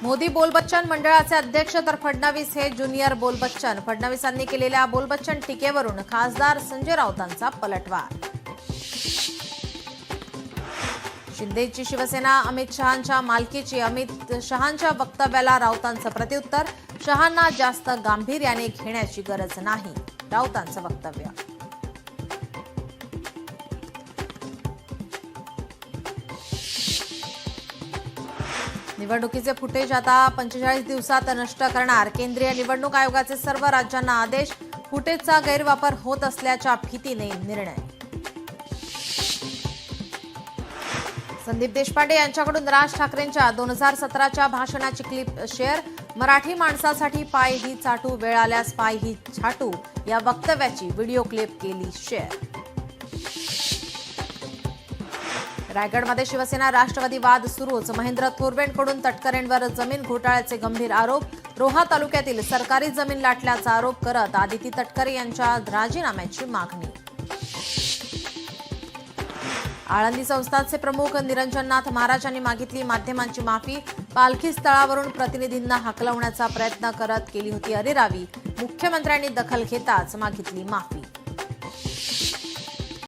मोदी बोलबच्चन मंडळाचे अध्यक्ष तर फडणवीस हे ज्युनियर बोलबच्चन. फडणवीसांनी केलेल्या बोलबच्चन टीकेवरून खासदार संजय राऊतांचा पलटवार. शिंदेची शिवसेना अमित शहांच्या मालकीची. अमित शहांच्या वक्तव्याला राऊतांचं प्रत्युत्तर. शहांना जास्त गांभीर्याने घेण्याची गरज नाही, राऊतांचं वक्तव्य. निवडणुकीचे फुटेज आता 45 दिवसात नष्ट करणार. केंद्रीय निवडणूक आयोगाचे सर्व राज्यांना आदेश. फुटेजचा गैरवापर होत असल्याच्या भीतीने निर्णय. संदीप देशपांडे यांच्याकडून राज ठाकरेंच्या 2017च्या भाषणाची क्लिप शेअर. मराठी माणसासाठी पाय ही चाटू, वेळ आल्यास पाय ही छाटू या वक्तव्याची व्हिडिओ क्लिप केली शेअर. रायगडमध्ये शिवसेना राष्ट्रवादी वाद सुरूच. महेंद्र थोरवेंकडून तटकरेंवर जमीन घोटाळ्याचे गंभीर आरोप. रोहा तालुक्यातील सरकारी जमीन लाटल्याचा आरोप करत आदिती तटकरे यांच्या राजीनाम्याची मागणी. आळंदी संस्थानचे प्रमुख निरंजननाथ महाराज यांनी मागितली माध्यमांची माफी. पालखी स्थळावरून प्रतिनिधींना हकलवण्याचा प्रयत्न करत केली होती अरेरावी. मुख्यमंत्र्यांनी दखल घेताच मागितली माफी.